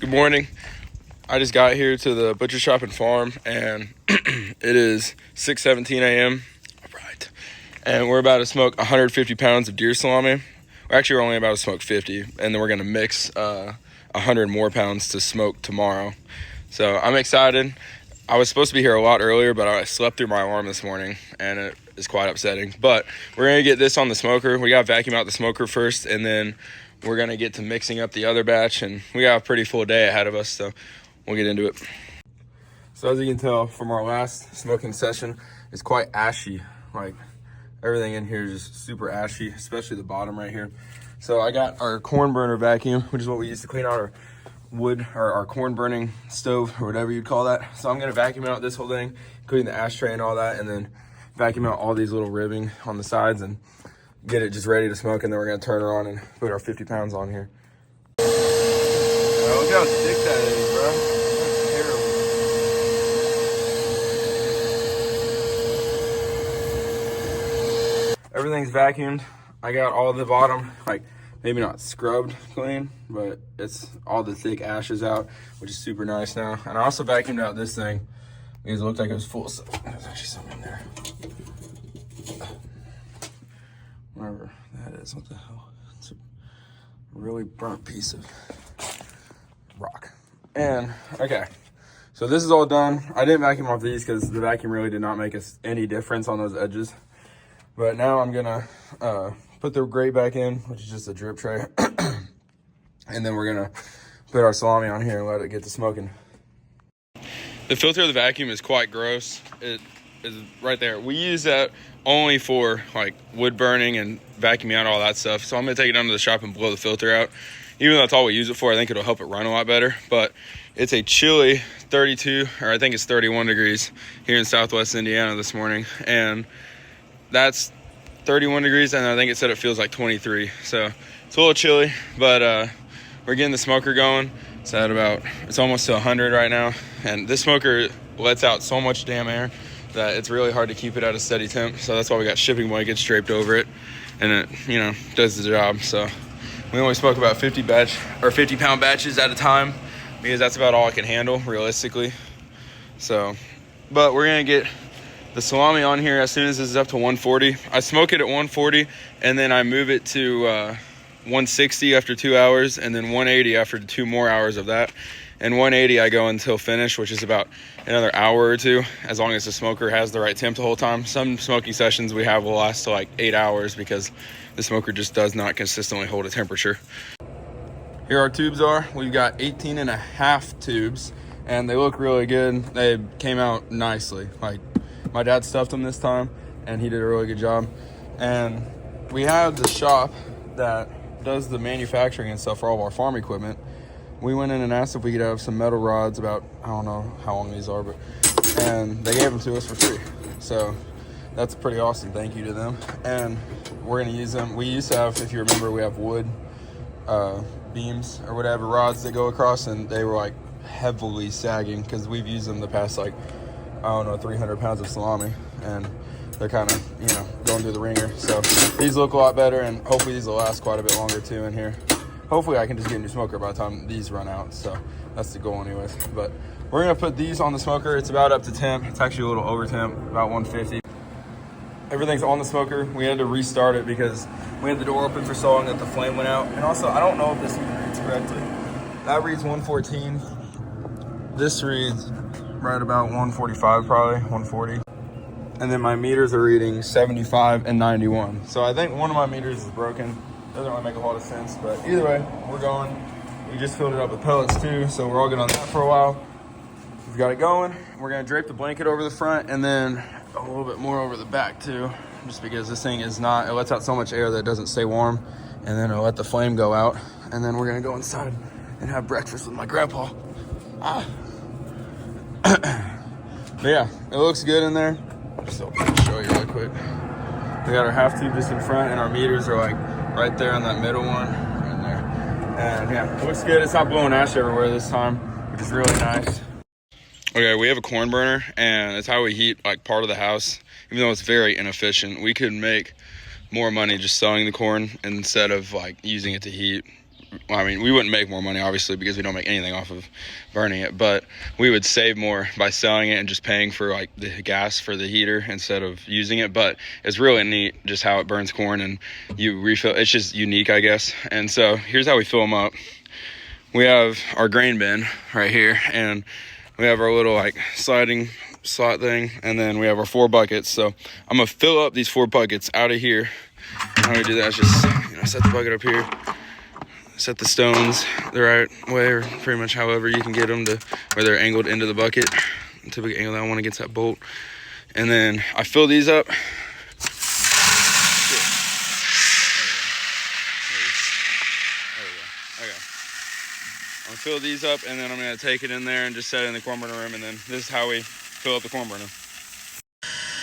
Good morning. I just got here to the butcher shop and farm, and it is 6:17 a.m. All right. And we're about to smoke 150 pounds of deer salami. We're only about to smoke 50, and then we're going to mix 100 more pounds to smoke tomorrow. So I'm excited. I was supposed to be here a lot earlier, but I slept through my alarm this morning, and it is quite upsetting. But we're going to get this on the smoker. We got to vacuum out the smoker first, and then we're going to get to mixing up the other batch, and we got a pretty full day ahead of us, so we'll get into it. So as you can tell from our last smoking session, it's quite ashy. Like, everything in here is just super ashy, especially the bottom right here. So I got our corn burner vacuum, which is what we use to clean out our wood, or our corn burning stove, or whatever you'd call that. So I'm gonna vacuum out this whole thing, including the ashtray and all that, and then vacuum out all these little ribbing on the sides and get it just ready to smoke. And then we're gonna turn her on and put our 50 pounds on here. Oh, look how thick that is, bro. That's terrible. Everything's vacuumed. I got all the bottom, like, maybe not scrubbed clean, but it's all the thick ashes out, which is super nice now. And I also vacuumed out this thing because it looked like it was full of stuff. There's actually something in there. Whatever that is, what the hell? It's a really burnt piece of rock. And, okay, so this is all done. I didn't vacuum off these because the vacuum really did not make us any difference on those edges. But now I'm gonna put the grate back in, which is just a drip tray. And then we're gonna put our salami on here and let it get to smoking. The filter of the vacuum is quite gross. It is right there. We use that only for like wood burning and vacuuming out all that stuff. So I'm gonna take it down to the shop and blow the filter out. Even though that's all we use it for, I think it'll help it run a lot better. But it's a chilly 32, or I think it's 31 degrees here in Southwest Indiana this morning. And that's 31 degrees, and I think it said it feels like 23. So it's a little chilly, but we're getting the smoker going. It's almost to 100 right now. And this smoker lets out so much damn air that it's really hard to keep it at a steady temp. So that's why we got shipping blankets draped over it, and it, does the job. So we only smoke about 50 pound batches at a time because that's about all I can handle realistically. So, but we're gonna get the salami on here as soon as this is up to 140. I smoke it at 140, and then I move it to 160 after 2 hours, and then 180 after 2 more hours of that. And 180 I go until finish, which is about another hour or two, as long as the smoker has the right temp the whole time. Some smoking sessions we have will last to like 8 hours because the smoker just does not consistently hold a temperature. Here our tubes are. We've got 18.5 tubes, and they look really good. They came out nicely. Like, my dad stuffed them this time, and he did a really good job. And we have the shop that does the manufacturing and stuff for all of our farm equipment. We went in and asked if we could have some metal rods, about, I don't know how long these are, and they gave them to us for free. So that's pretty awesome. Thank you to them. And we're gonna use them. We used to have, if you remember, we have wood beams or whatever, rods that go across, and they were like heavily sagging because we've used them the past, like, I don't know, 300 pounds of salami, and they're kind of, going through the ringer. So these look a lot better, and hopefully these will last quite a bit longer too in here. Hopefully I can just get a new smoker by the time these run out. So that's the goal anyways. But we're gonna put these on the smoker. It's about up to temp. It's actually a little over temp, about 150. Everything's on the smoker. We had to restart it because we had the door open for so long that the flame went out. And also, I don't know if this even reads correctly. That reads 114. This reads right about 145, probably 140. And then my meters are reading 75 and 91. So I think one of my meters is broken. Doesn't really make a lot of sense, but either way, we're going. We just filled it up with pellets too, so we're all good on that for a while. We've got it going. We're gonna drape the blanket over the front and then a little bit more over the back too, just because this thing it lets out so much air that it doesn't stay warm, and then it'll let the flame go out. And then we're gonna go inside and have breakfast with my grandpa. But yeah, it looks good in there. Just I'll show you really quick. We got our half tube just in front, and our meters are like right there on that middle one, right there. And yeah, it looks good. It's not blowing ash everywhere this time, which is really nice. Okay, we have a corn burner, and it's how we heat like part of the house. Even though it's very inefficient, we could make more money just selling the corn instead of like using it to heat. well, I mean, we wouldn't make more money, obviously, because we don't make anything off of burning it, but we would save more by selling it and just paying for like the gas for the heater instead of using it. But it's really neat just how it burns corn and you refill. It's just unique, I guess. And so here's how we fill them up. We have our grain bin right here, and we have our little like sliding slot thing, and then we have our 4 buckets. So I'm gonna fill up these 4 buckets out of here. How we do that is just, you know, set the bucket up here, set the stones the right way, or pretty much however you can get them to where they're angled into the bucket. Typically angle that one against that bolt. And then I fill these up. I'm gonna fill these up, and then I'm gonna take it in there and just set it in the corn burner room, and then this is how we fill up the corn burner.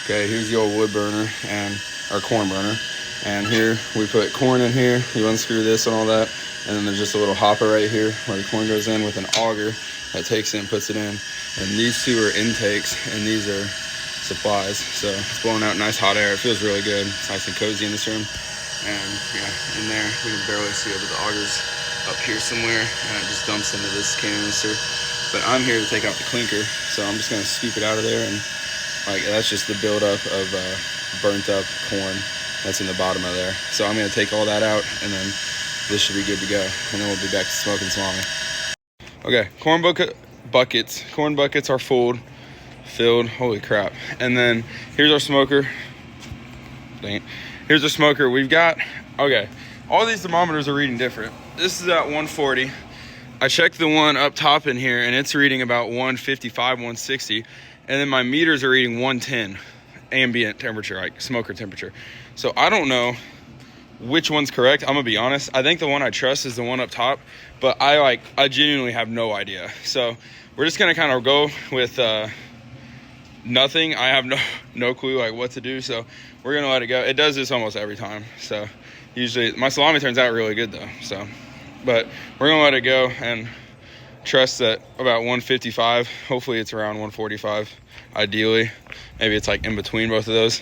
Okay, here's the old wood burner and our corn burner. And here we put corn in here. You unscrew this and all that. And then there's just a little hopper right here where the corn goes in with an auger that takes it and puts it in. And these 2 are intakes, and these are supplies. So it's blowing out nice hot air. It feels really good. It's nice and cozy in this room. And yeah, in there we can barely see it, but the auger's up here somewhere, and it just dumps into this canister. But I'm here to take out the clinker, so I'm just gonna scoop it out of there, and like that's just the buildup of burnt up corn that's in the bottom of there. So I'm gonna take all that out, and then this should be good to go, and then we'll be back to smoking salami. Okay, corn buckets are filled. Holy crap! And then here's our smoker. Dang it. Here's our smoker. We've got, okay, all these thermometers are reading different. This is at 140. I checked the one up top in here, and it's reading about 155, 160. And then my meters are reading 110 ambient temperature, like smoker temperature. So I don't know which one's correct. I'm gonna be honest. I think the one I trust is the one up top, but I genuinely have no idea. So we're just gonna kind of go with nothing. I have no clue like what to do. So we're gonna let it go. It does this almost every time. So usually my salami turns out really good though. So, but we're gonna let it go and trust that about 155. Hopefully it's around 145. Ideally, maybe it's like in between both of those.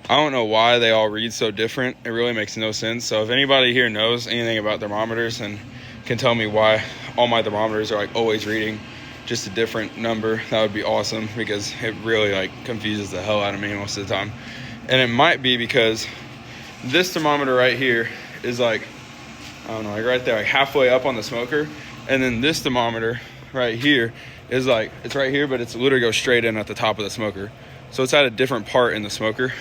I don't know why they all read so different. It really makes no sense. So if anybody here knows anything about thermometers and can tell me why all my thermometers are like always reading just a different number, that would be awesome, because it really like confuses the hell out of me most of the time. And it might be because this thermometer right here is like, I don't know, like right there, like halfway up on the smoker. And then this thermometer right here is like, it's right here, but it's literally goes straight in at the top of the smoker. So it's at a different part in the smoker.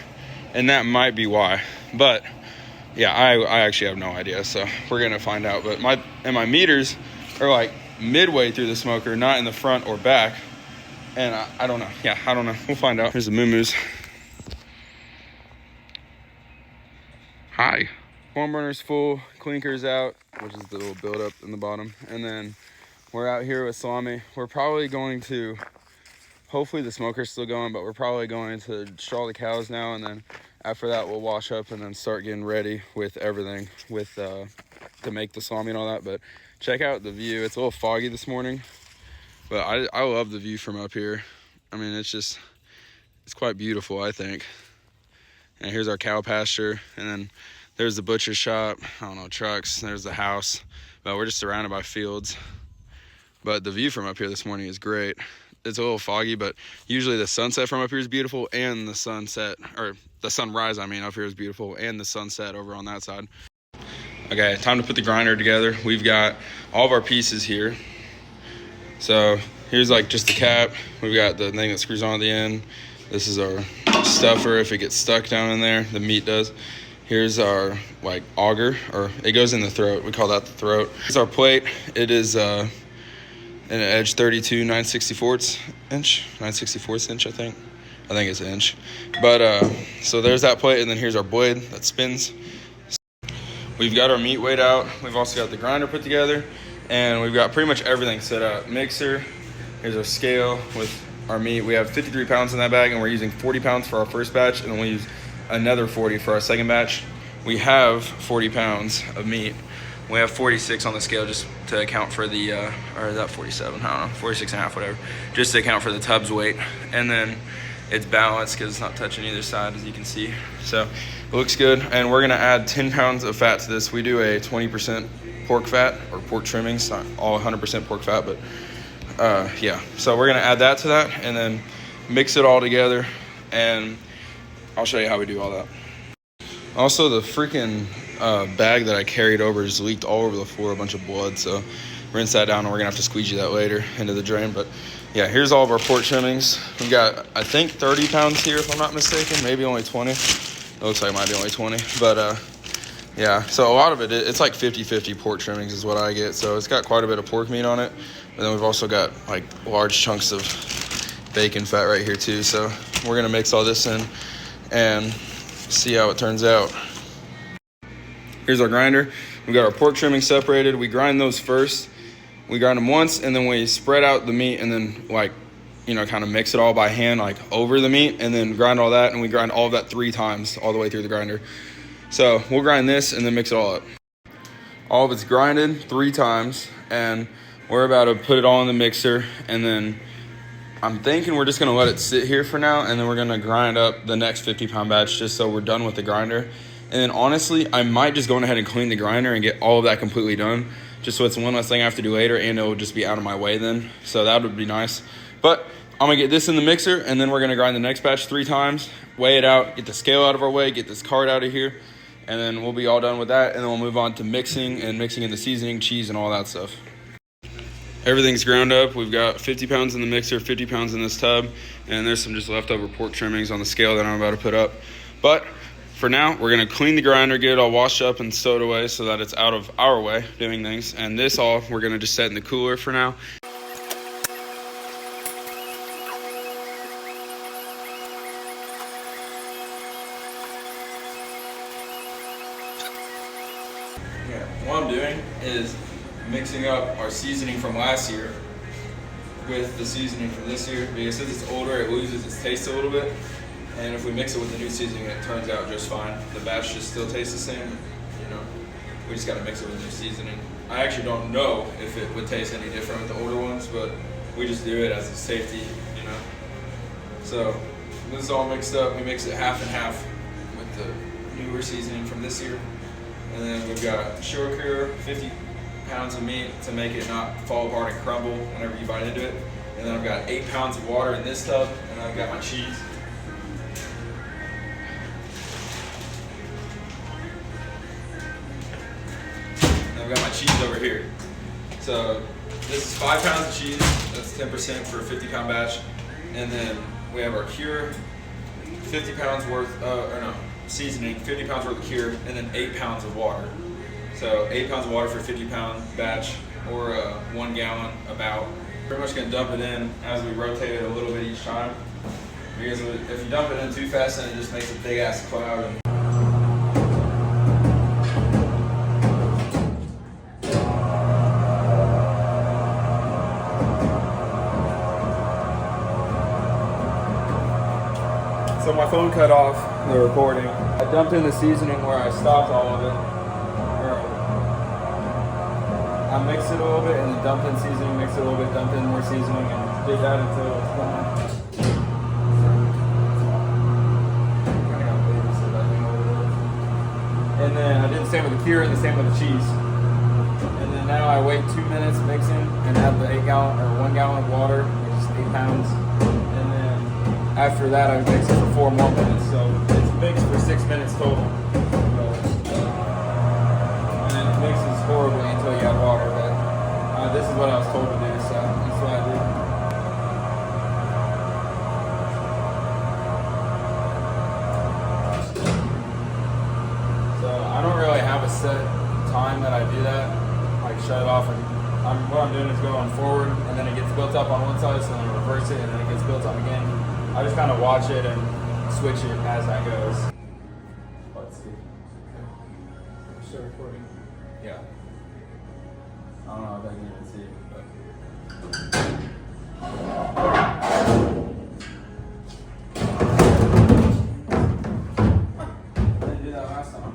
And that might be why. But yeah, I actually have no idea. So we're gonna find out. But my meters are like midway through the smoker, not in the front or back. And I don't know. Yeah, I don't know. We'll find out. Here's the moo-moos. Hi. Corn burner's full, clinker's out, which is the little buildup in the bottom. And then we're out here with salami. We're probably going to, hopefully the smoker's still going, but we're probably going to straw the cows now, and then after that we'll wash up and then start getting ready with everything with to make the salami and all that. But check out the view. It's a little foggy this morning, but I love the view from up here. I mean, it's quite beautiful, I think. And here's our cow pasture, and then there's the butcher shop, I don't know, trucks, there's the house, but we're just surrounded by fields. But the view from up here this morning is great. It's a little foggy, but usually the sunset from up here is beautiful, and the sunset, or the sunrise, I mean, up here is beautiful, and the sunset over on that side. Okay, time to put the grinder together. We've got all of our pieces here. So here's like just the cap. We've got the thing that screws on at the end. This is our stuffer if it gets stuck down in there, the meat does. Here's our like auger, or it goes in the throat. We call that the throat. Here's our plate. It is an edge 32 9/64 inch, 9/64 inch, I think it's an inch. But so there's that plate, and then here's our blade that spins. We've got our meat weighed out. We've also got the grinder put together, and we've got pretty much everything set up. Mixer. Here's our scale with our meat. We have 53 pounds in that bag, and we're using 40 pounds for our first batch, and then we'll use another 40 for our second batch. We have 40 pounds of meat. We have 46 on the scale just to account for the, or is that 47? I don't know, 46 and a half, whatever. Just to account for the tub's weight. And then it's balanced because it's not touching either side, as you can see. So it looks good. And we're gonna add 10 pounds of fat to this. We do a 20% pork fat or pork trimmings, not all 100% pork fat, but yeah. So we're gonna add that to that and then mix it all together, and I'll show you how we do all that. Also, the freaking bag that I carried over just leaked all over the floor, a bunch of blood, so rinse that down and we're gonna have to squeegee that later into the drain. But yeah, here's all of our pork trimmings. We've got, I think, 30 pounds here if I'm not mistaken, maybe only 20. It looks like it might be only 20, but yeah, so a lot of it's like 50-50 pork trimmings is what I get, so it's got quite a bit of pork meat on it. But then we've also got like large chunks of bacon fat right here too, so we're gonna mix all this in and see how it turns out. Here's our grinder. We got our pork trimmings separated. We grind those first. We grind them once, and then we spread out the meat, and then like, you know, kind of mix it all by hand, like over the meat, and then grind all that, and we grind all of that 3 times all the way through the grinder. So we'll grind this and then mix it all up. All of it's grinded 3 times, and we're about to put it all in the mixer, and then I'm thinking we're just gonna let it sit here for now, and then we're gonna grind up the next 50-pound batch just so we're done with the grinder. And then honestly, I might just go ahead and clean the grinder and get all of that completely done, just so it's one less thing I have to do later, and it'll just be out of my way then. So that would be nice. But I'm gonna get this in the mixer, and then we're gonna grind the next batch 3 times, weigh it out, get the scale out of our way, get this cart out of here, and then we'll be all done with that, and then we'll move on to mixing in the seasoning, cheese, and all that stuff. Everything's ground up. We've got 50 pounds in the mixer, 50 pounds in this tub, and there's some just leftover pork trimmings on the scale that I'm about to put up. But for now, we're gonna clean the grinder, get it all washed up and stowed away so that it's out of our way doing things. And this all, we're gonna just set in the cooler for now. Yeah, what I'm doing is mixing up our seasoning from last year with the seasoning from this year, because since it's older, it loses its taste a little bit. And if we mix it with the new seasoning, it turns out just fine. The batch just still tastes the same, you know. We just gotta mix it with new seasoning. I actually don't know if it would taste any different with the older ones, but we just do it as a safety, you know. So this is all mixed up. We mix it half and half with the newer seasoning from this year. And then we've got shore cure, 50 pounds of meat to make it not fall apart and crumble whenever you bite into it. And then I've got 8 pounds of water in this tub, and I've got my cheese. I've got my cheese over here. So this is 5 pounds of cheese. That's 10% for a 50-pound batch. And then we have our cure, 50 pounds worth, seasoning, 50 pounds worth of cure, and then 8 pounds of water. So 8 pounds of water for a 50-pound batch, or 1 gallon about. Pretty much gonna dump it in as we rotate it a little bit each time. Because if you dump it in too fast, then it just makes a big ass cloud. So my phone cut off the recording. I dumped in the seasoning where I stopped all of it. I mixed it a little bit and then dumped in seasoning, mixed it a little bit, dumped in more seasoning, and did that until it's done. And then I did the same with the cure and the same with the cheese. And then now I wait 2 minutes mixing and add the 1 gallon of water, which is 8 pounds. After that, I mix it for 4 more minutes, so it's mixed for 6 minutes total. And then it mixes horribly until you add water, but this is what I was told to do, so that's what I did. So I don't really have a set time that I do that, like shut it off, and what I'm doing is going forward, and then it gets built up on one side, so then I reverse it, and then it gets built up again. I just kind of watch it and switch it as that goes. Let's see. Start recording. Yeah. I don't know if I can even see it, but. I didn't do that last time.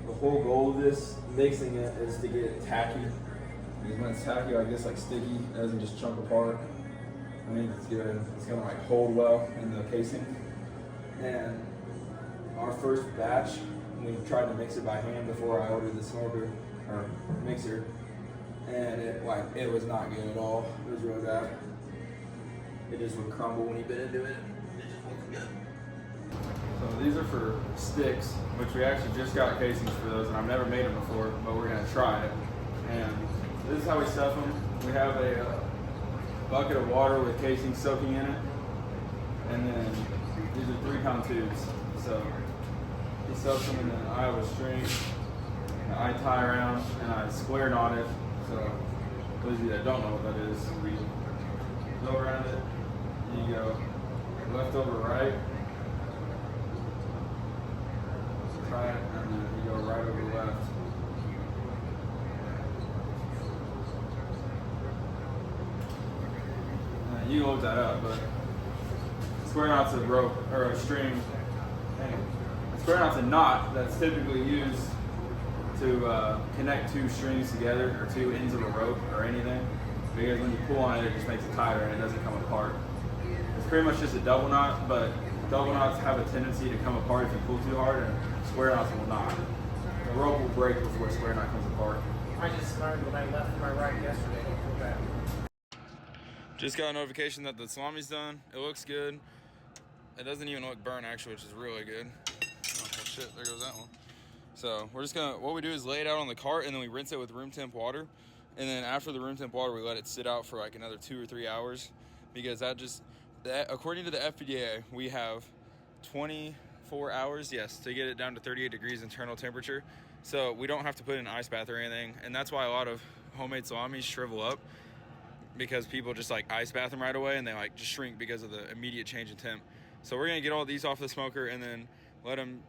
The whole goal of this mixing it is to get it tacky. Because when it's tacky like this, like sticky, it doesn't just chunk apart. I mean, it's good. It's gonna like hold well in the casing. And our first batch, we tried to mix it by hand before I ordered the smoker or mixer, and it was not good at all. It was really bad. It just would crumble when you bit into it. It just wasn't good. So these are for sticks, which we actually just got casings for those, and I've never made them before, but we're gonna try it. And this is how we stuff them. We have a bucket of water with casing soaking in it, and then these are 3-pound tubes. So he stuffs them in an Iowa string, and I tie around, and I square knot it. So those of you that don't know what that is, we go around it, and you go left over right, try it, and then you go right over left. You can look that up, but square knot's a rope or a string. Square knot's a knot that's typically used to connect 2 strings together or 2 ends of a rope or anything. Because when you pull on it, it just makes it tighter and it doesn't come apart. It's pretty much just a double knot, but double knots have a tendency to come apart if you pull too hard, and square knots will not. The rope will break before a square knot comes apart. I just learned when I left my ride yesterday. Okay. Just got a notification that the salami's done. It looks good. It doesn't even look burnt actually, which is really good. Oh well, shit, there goes that one. So we're just gonna, what we do is lay it out on the cart and then we rinse it with room temp water. And then after the room temp water, we let it sit out for like another 2 or 3 hours, because according to the FDA, we have 24 hours, yes, to get it down to 38 degrees internal temperature. So we don't have to put in an ice bath or anything. And that's why a lot of homemade salamis shrivel up, because people just like ice bath them right away and they like just shrink because of the immediate change in temp. So we're gonna get all these off the smoker and then let them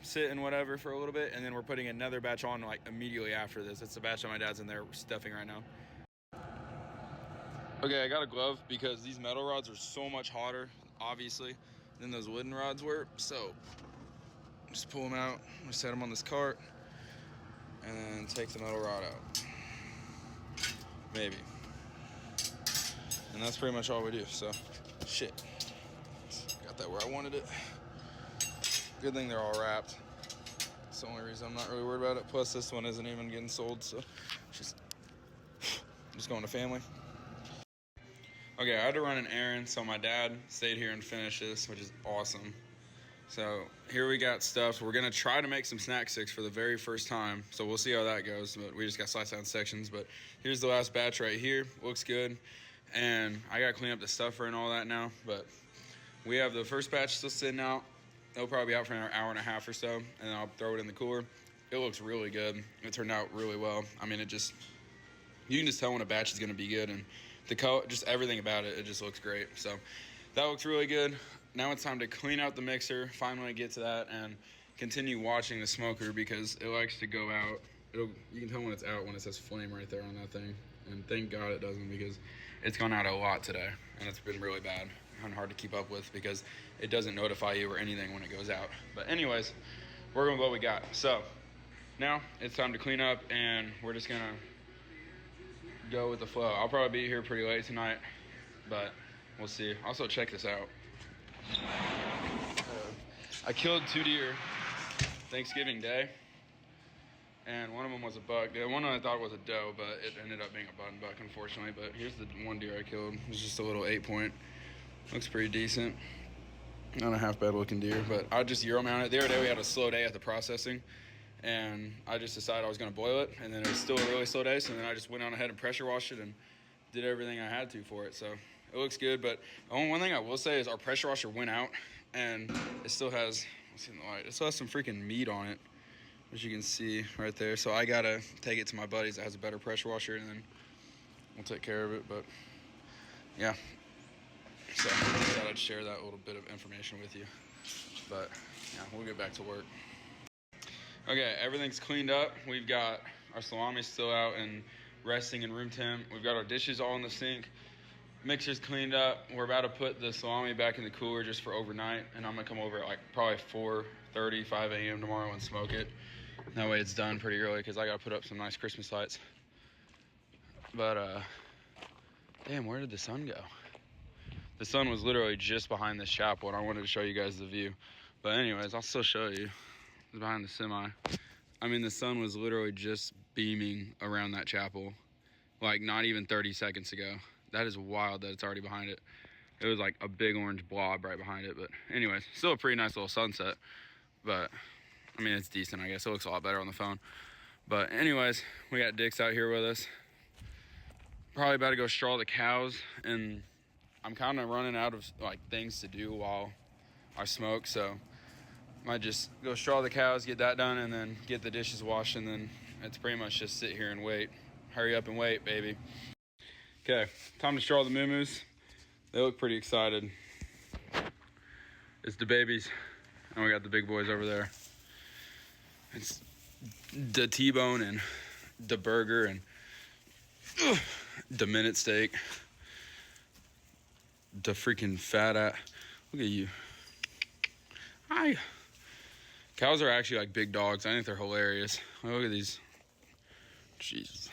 sit and whatever for a little bit, and then we're putting another batch on like immediately after this. It's the batch that my dad's in there stuffing right now. Okay, I got a glove because these metal rods are so much hotter, obviously, than those wooden rods were. So just pull them out, set them on this cart, and then take the metal rod out. Maybe. And that's pretty much all we do, so shit. Got that where I wanted it. Good thing they're all wrapped. That's the only reason I'm not really worried about it. Plus this one isn't even getting sold, so just going to family. Okay, I had to run an errand, so my dad stayed here and finished this, which is awesome. So here we got stuff. We're gonna try to make some snack sticks for the very first time, so we'll see how that goes, but we just got sliced down sections. But here's the last batch right here. Looks good. And I gotta clean up the stuffer and all that now, but we have the first batch still sitting out. It'll probably be out for an hour and a half or so, and then I'll throw it in the cooler. It looks really good. It turned out really well. I mean, you can just tell when a batch is gonna be good, and the color, just everything about it, it just looks great. So that looks really good. Now it's time to clean out the mixer, finally get to that, and continue watching the smoker because it likes to go out. You can tell when it's out when it says flame right there on that thing, and thank God it doesn't, because it's gone out a lot today, and it's been really bad and hard to keep up with because it doesn't notify you or anything when it goes out. But anyways, we're going with what we got. So now it's time to clean up, and we're just gonna go with the flow. I'll probably be here pretty late tonight, but we'll see. Also, check this out. I killed 2 deer Thanksgiving Day, and one of them was a buck. The one I thought was a doe, but it ended up being a button buck, unfortunately. But here's the one deer I killed. It was just a little 8-point. Looks pretty decent. Not a half bad looking deer, but I just Euro mounted it. The other day we had a slow day at the processing, and I just decided I was gonna boil it, and then it was still a really slow day, so then I just went on ahead and pressure washed it and did everything I had to for it. So it looks good, but the only one thing I will say is our pressure washer went out, and it still has, let's see in the light, it still has some freaking meat on it, as you can see right there. So I gotta take it to my buddy's that has a better pressure washer, and then we'll take care of it. But yeah, so I thought I'd share that little bit of information with you. But yeah, we'll get back to work. Okay, everything's cleaned up. We've got our salami still out and resting in room temp. We've got our dishes all in the sink. Mixer's cleaned up. We're about to put the salami back in the cooler just for overnight, and I'm gonna come over at like probably 4:30, 5 a.m. tomorrow and smoke it. That way it's done pretty early because I got to put up some nice Christmas lights. But, damn, where did the sun go? The sun was literally just behind this chapel, and I wanted to show you guys the view. But anyways, I'll still show you. It's behind the semi. I mean, the sun was literally just beaming around that chapel, like not even 30 seconds ago. That is wild that it's already behind it. It was like a big orange blob right behind it. But anyways, still a pretty nice little sunset. But, I mean, it's decent, I guess. It looks a lot better on the phone. But anyways, we got Dix out here with us. Probably about to go straw the cows, and I'm kind of running out of like things to do while I smoke, so might just go straw the cows, get that done, and then get the dishes washed, and then it's pretty much just sit here and wait. Hurry up and wait, baby. Okay, time to straw the moo-moos. They look pretty excited. It's the babies, and we got the big boys over there. It's the T-bone and the burger and the minute steak. The freaking fat at. Look at you. Hi. Cows are actually like big dogs. I think they're hilarious. Look at these. Jesus.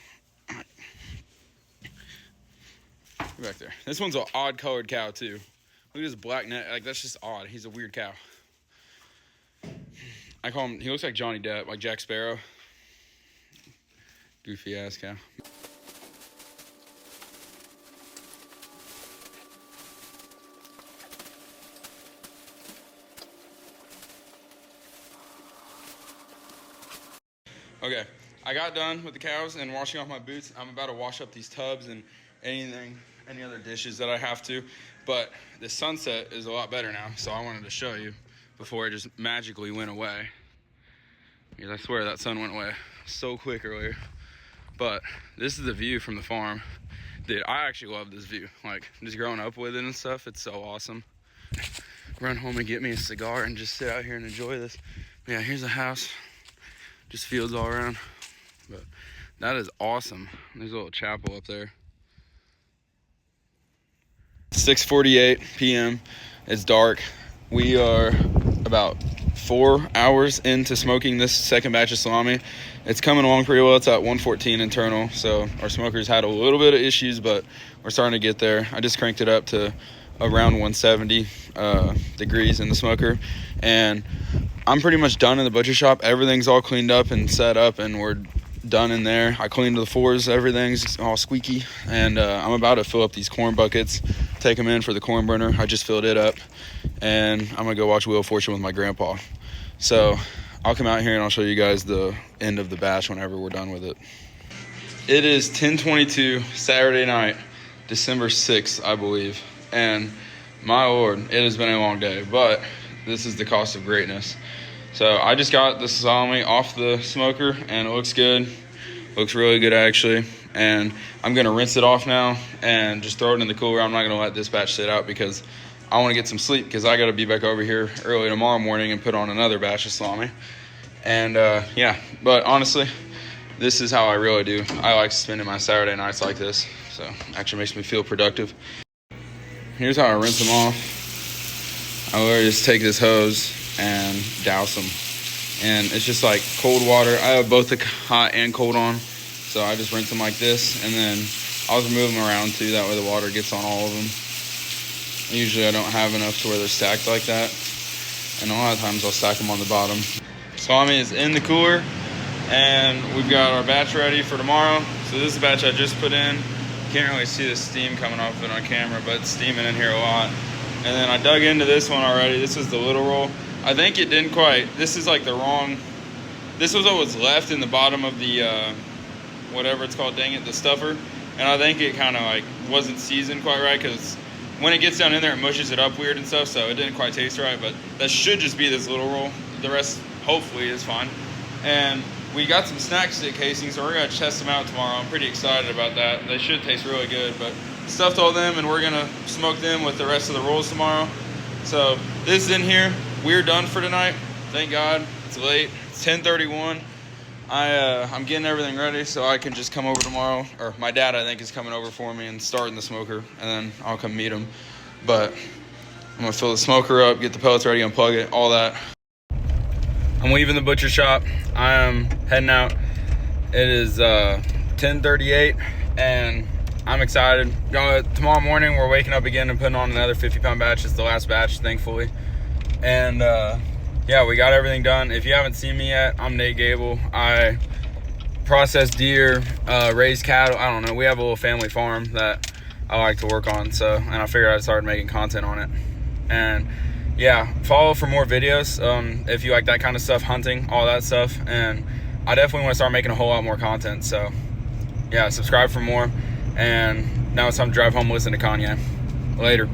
Get back there. This one's an odd colored cow too. Look at his black neck. Like, that's just odd. He's a weird cow. I call him, he looks like Johnny Depp, like Jack Sparrow. Goofy ass cow. Okay, I got done with the cows and washing off my boots. I'm about to wash up these tubs and any other dishes that I have to. But the sunset is a lot better now, so I wanted to show you before it just magically went away. Because I swear that sun went away so quick earlier. But this is the view from the farm. Dude, I actually love this view. Like, just growing up with it and stuff, it's so awesome. Run home and get me a cigar and just sit out here and enjoy this. But yeah, here's the house. Just fields all around. But that is awesome. There's a little chapel up there. 6:48 p.m. It's dark. We are about 4 hours into smoking this second batch of salami. It's coming along pretty well. It's at 114 internal, so our smoker's had a little bit of issues, but we're starting to get there. I just cranked it up to around 170 degrees in the smoker, and I'm pretty much done in the butcher shop. Everything's all cleaned up and set up, and we're done in there. I cleaned the floors, everything's all squeaky, and I'm about to fill up these corn buckets, take them in for the corn burner. I just filled it up, and I'm gonna go watch Wheel of Fortune with my grandpa. So I'll come out here and I'll show you guys the end of the batch whenever we're done with it. It is 10:22 Saturday night, December 6th, I believe, and my lord, it has been a long day, but this is the cost of greatness. So I just got the salami off the smoker, and it looks good. Looks really good, actually. And I'm going to rinse it off now and just throw it in the cooler. I'm not going to let this batch sit out because I want to get some sleep, because I got to be back over here early tomorrow morning and put on another batch of salami. And yeah, but honestly, this is how I really do. I like spending my Saturday nights like this. So it actually makes me feel productive. Here's how I rinse them off. I literally just take this hose and douse them, and it's just like cold water. I have both the hot and cold on, so I just rinse them like this, and then I'll just move them around too, that way the water gets on all of them. Usually I don't have enough to where they're stacked like that, and a lot of times I'll stack them on the bottom. Salami is in the cooler, and we've got our batch ready for tomorrow. So this is the batch I just put in. Can't really see the steam coming off of it on camera, but it's steaming in here a lot. And then I dug into this one already. This is the little roll. I think it didn't quite, this is like the wrong, this was what was left in the bottom of the, whatever it's called, dang it, the stuffer. And I think it kind of like wasn't seasoned quite right, because when it gets down in there, it mushes it up weird and stuff, so it didn't quite taste right. But that should just be this little roll. The rest, hopefully, is fine. And we got some snack stick casings, so we're going to test them out tomorrow. I'm pretty excited about that. They should taste really good, but stuffed all them, and we're going to smoke them with the rest of the rolls tomorrow. So this is in here. We're done for tonight. Thank God. It's late. It's 10:31. I'm getting everything ready so I can just come over tomorrow. Or my dad, I think, is coming over for me and starting the smoker, and then I'll come meet him. But I'm going to fill the smoker up, get the pellets ready, unplug it, all that. I'm leaving the butcher shop. I am heading out. It is 10:38 and I'm excited. Tomorrow morning we're waking up again and putting on another 50-pound batch. It's the last batch, thankfully. And yeah, we got everything done. If you haven't seen me yet, I'm Nate Gable. I process deer, raise cattle. I don't know. We have a little family farm that I like to work on. And I figured I'd start making content on it. And yeah, follow for more videos if you like that kind of stuff, hunting, all that stuff. And I definitely want to start making a whole lot more content. So yeah, subscribe for more. And now it's time to drive home and listen to Kanye. Later.